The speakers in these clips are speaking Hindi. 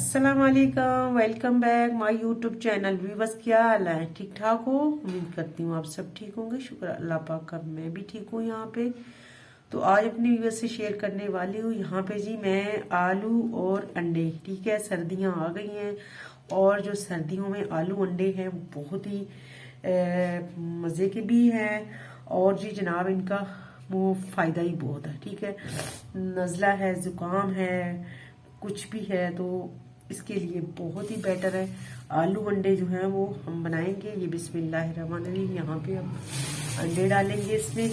अस्सलाम वालेकुम, welcome back my YouTube channel. Viewers, क्या हाल है? ठीक ठाक हो? उम्मीद करती हूँ आप सब ठीक होंगे। शुक्र अल्लाह पाक का, मैं भी ठीक हूँ। यहाँ पे तो आज अपने व्यूअर्स से शेयर करने वाली हूँ। यहाँ पे जी मैं आलू और अंडे, ठीक है, सर्दियाँ आ गई हैं और जो सर्दियों में आलू अंडे हैं वो बहुत ही मज़े के भी हैं और जी जनाब इनका वो फ़ायदा ही बहुत है, ठीक है। नज़ला है, ज़ुकाम है, कुछ भी है तो इसके लिए बहुत ही बेटर है। आलू अंडे जो हैं वो हम बनाएंगे। ये बिस्मिल्लाहिर्रहमानिर्रहीम। यहाँ पे हम अंडे डालेंगे इसमें।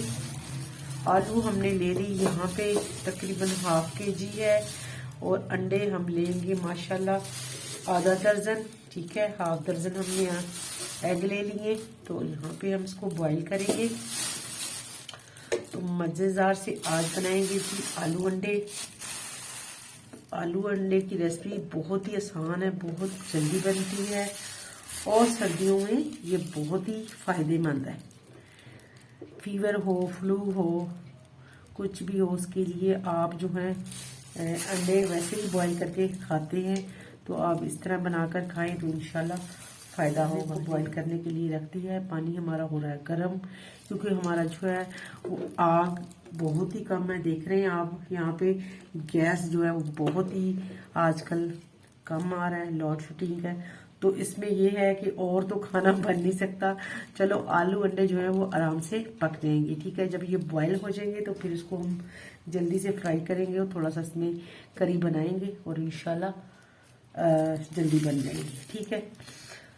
आलू हमने ले ली यहाँ पे तकरीबन ½ kg है और अंडे हम लेंगे माशाल्लाह आधा दर्जन, ठीक है। ½ दर्जन हमने यहाँ एग ले लिए। तो यहाँ पे हम इसको बॉईल करेंगे। तो मज़ेदार से आज बनाएंगे जी आलू अंडे। आलू अंडे की रेसिपी बहुत ही आसान है, बहुत जल्दी बनती है और सर्दियों में ये बहुत ही फायदेमंद है। फीवर हो, फ्लू हो, कुछ भी हो, उसके लिए आप जो है अंडे वैसे ही बॉईल करके खाते हैं तो आप इस तरह बनाकर खाएं तो इंशाल्लाह फ़ायदा होगा। बॉईल करने के लिए रख दिया है। पानी हमारा हो रहा है गर्म, क्योंकि हमारा जो है वो आग बहुत ही कम है। देख रहे हैं आप यहाँ पे गैस जो है वो बहुत ही आजकल कम आ रहा है, लोड शेडिंग है। तो इसमें ये है कि और तो खाना बन नहीं सकता। चलो आलू अंडे जो है वो आराम से पक जाएंगे, ठीक है। जब ये बॉयल हो जाएंगे तो फिर इसको हम जल्दी से फ्राई करेंगे और थोड़ा सा इसमें करी बनाएंगे और इंशाल्लाह जल्दी बन जाएंगे, ठीक है।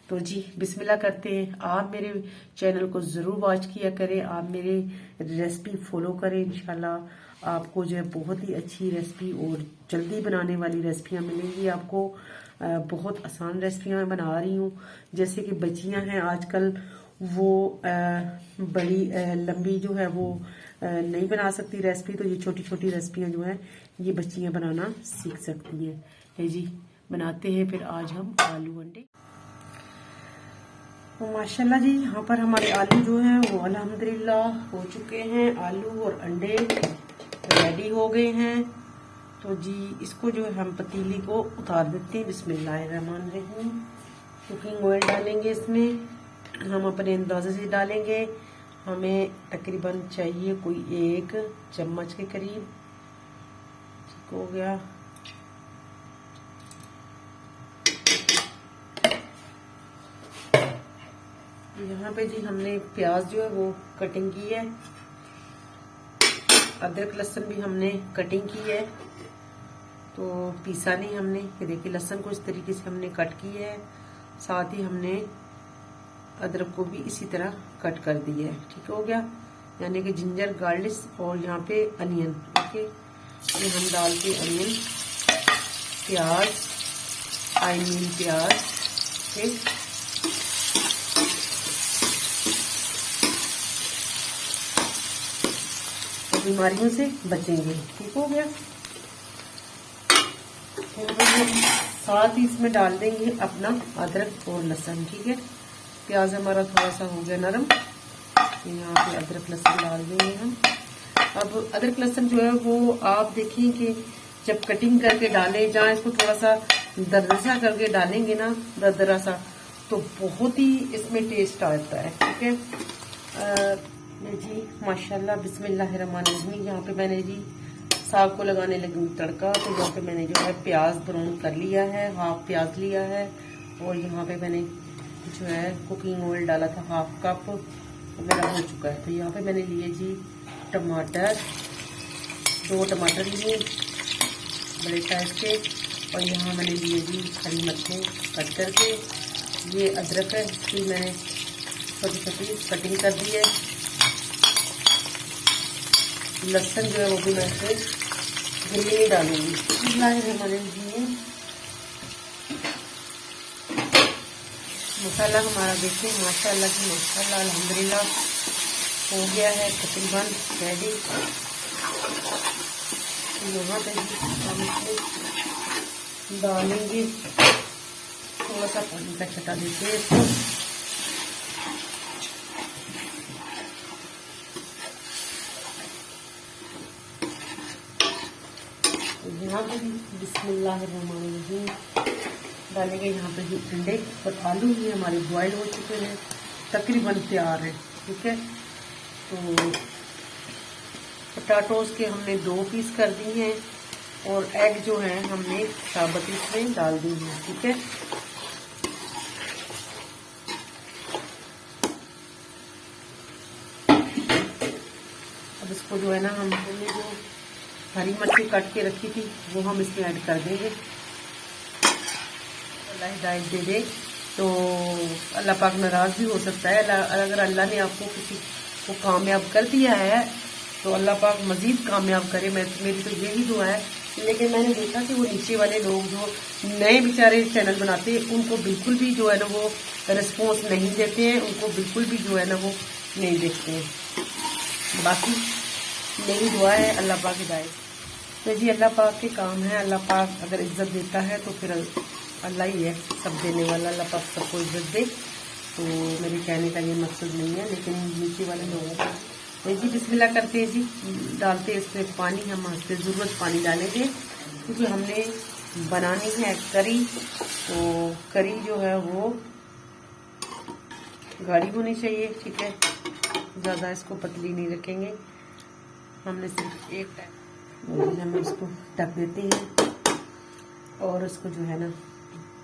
तो जी बिस्मिल्लाह करते हैं। आप मेरे चैनल को ज़रूर वॉच किया करें, आप मेरे रेसिपी फॉलो करें। इंशाल्लाह आपको जो है बहुत ही अच्छी रेसिपी और जल्दी बनाने वाली रेसिपियाँ मिलेंगी आपको। बहुत आसान रेसिपियाँ मैं बना रही हूँ। जैसे कि बच्चियाँ हैं आजकल वो बड़ी लंबी जो है वो नहीं बना सकती रेसिपी, तो ये छोटी छोटी रेसिपियाँ जो है ये बच्चियाँ बनाना सीख सकती हैं। है जी, बनाते हैं फिर आज हम आलू अंडे। तो माशाल्लाह जी यहाँ पर हमारे आलू जो हैं वो अल्हम्दुलिल्लाह हो चुके हैं। आलू और अंडे रेडी हो गए हैं। तो जी इसको जो है हम पतीली को उतार देते हैं। बिस्मिल्लाहिर्रहमानिर्रहीम। कुकिंग ऑयल डालेंगे इसमें, हम अपने अंदाजे से डालेंगे। हमें तकरीबन चाहिए कोई 1 चम्मच के करीब, ठीक हो गया। यहाँ पे जी हमने प्याज जो है वो कटिंग की है, अदरक लहसुन भी हमने कटिंग की है, तो पीसा नहीं हमने। ये देखिए लहसुन को इस तरीके से हमने कट की है, साथ ही हमने अदरक को भी इसी तरह कट कर दिया है, ठीक हो गया। यानी कि जिंजर गार्लिक और यहाँ पे अनियन, ओके। ये हम डालते अनियन, प्याज, प्याज, ठीक। बीमारियों से बचेंगे, ठीक हो गया। साथ ही इसमें डाल देंगे अपना अदरक और लहसुन, ठीक है। प्याज हमारा थोड़ा सा हो गया नरम, तो यहाँ पे अदरक लहसुन डाल देंगे हम। अब अदरक लहसुन जो है वो आप देखिए कि जब कटिंग करके डालें, जहाँ इसको थोड़ा सा दरदरा करके डालेंगे ना, दरदरा सा, तो बहुत ही इसमें टेस्ट आता है, ठीक है। जी माशाल्लाह बिस्मिल्लाहिर्रहमानिर्रहीम। यहाँ पे मैंने जी साग को लगाने लगी तड़का, तो यहाँ पे मैंने जो है प्याज ब्राउन कर लिया है, ½ प्याज लिया है और यहाँ पे मैंने जो है कुकिंग ऑयल डाला था ½ कप, मेरा हो चुका है। तो यहाँ पे मैंने लिए जी टमाटर, 2 टमाटर लिए बड़े साइज के, और यहाँ मैंने लिए जी हरी मिर्चें कट करके। ये अदरक है, इसकी मैंने छोटी छोटी कटिंग कर दी है। लहसुन जो है वो भी मैं इसे गिल्ली में डालूंगी। मसाला हमारा देखिए माशाल्लाह की माशाल्लाह अल्हम्दुलिल्लाह हो गया है तकरीबन रेडी। यहाँ पे हम इसमें डालेंगे थोड़ा सा पानी का छटा देते हैं इसको। यहाँ पे बिस्मिल्लाहिर्रहमानिर्रहीम डालेंगे यहाँ पे जो टिंडे और आलू भी हमारे बॉयल हो चुके हैं, तकरीबन तैयार है। ठीक है, तो पोटैटोज के हमने 2 पीस कर दिए हैं और एग जो है हमने साबुत इसमें डाल दी है। ठीक है, अब इसको जो है ना हमने जो हरी मिर्ची काट के रखी थी वो हम इसमें ऐड कर देंगे। अल्लाह हिदायत दे दे तो अल्लाह पाक नाराज भी हो सकता है। अगर अल्लाह ने आपको किसी को कामयाब कर दिया है तो अल्लाह पाक मजीद कामयाब करे, मेरी तो यही दुआ है। लेकिन मैंने देखा कि वो नीचे वाले लोग जो नए बेचारे चैनल बनाते हैं उनको बिल्कुल भी जो है ना वो रिस्पॉन्स नहीं देते हैं, उनको बिल्कुल भी जो है ना वो नहीं देखते हैं। बाकी मेरी दुआ है अल्लाह पाक हिदायत। तो जी अल्लाह पाक के काम है, अल्लाह पाक अगर इज्जत देता है तो फिर अल्लाह ही है सब देने वाला, अल्लाह पाक सबको इज्जत दे। तो मेरे कहने का ये मकसद नहीं है, लेकिन नीचे वाले लोगों को तो जी बिस्मिल्लाह करते हैं जी, डालते हैं इसमें पानी। हम इससे ज़रूरत पानी डालेंगे क्योंकि हमने बनानी है करी। तो करी जो है वो गाढ़ी होनी चाहिए। ठीक है, ज़्यादा इसको पतली नहीं रखेंगे, हमने सिर्फ एक टाइम हम इसको ढक देते हैं। और इसको जो है ना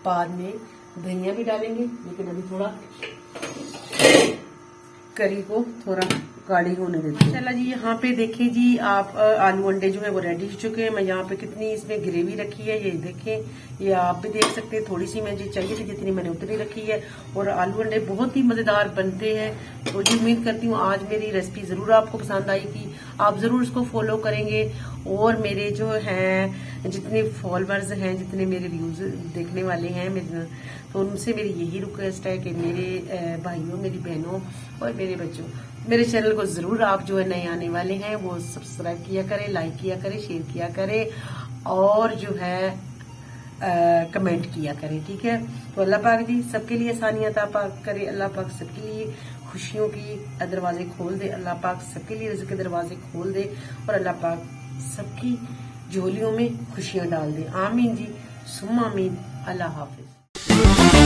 बाद में धनिया भी डालेंगे, लेकिन अभी थोड़ा करी को थोड़ा गाढ़ी होने देते हैं। चला जी, यहाँ पे देखिए जी आप आलू अंडे जो है वो रेडी हो चुके हैं। मैं यहाँ पे कितनी इसमें ग्रेवी रखी है ये देखें, ये आप भी देख सकते हैं। थोड़ी सी मुझे चाहिए थी जितनी मैंने उतनी रखी है। और आलू अंडे बहुत ही मजेदार बनते हैं। तो जी उम्मीद करती हूँ आज मेरी रेसिपी जरूर आपको पसंद आएगी, आप जरूर इसको फॉलो करेंगे। और मेरे जो हैं जितने फॉलोअर्स हैं, जितने मेरे व्यूज देखने वाले हैं, तो उनसे मेरी यही रिक्वेस्ट है कि मेरे भाइयों, मेरी बहनों और मेरे बच्चों, मेरे चैनल को जरूर आप जो है नए आने वाले हैं वो सब्सक्राइब किया करें, लाइक किया करें, शेयर किया करें और जो है कमेंट किया करें। ठीक है, तो अल्लाह पाक जी सबके लिए आसानियां अता करे, अल्लाह पाक सबके लिए खुशियों की दरवाजे खोल दे, अल्लाह पाक सबके लिए रिज़्क़ के दरवाजे खोल दे और अल्लाह पाक सबकी झोलियों में खुशियां डाल दे। आमीन जी सुम्मा आमीन। अल्लाह हाफिज।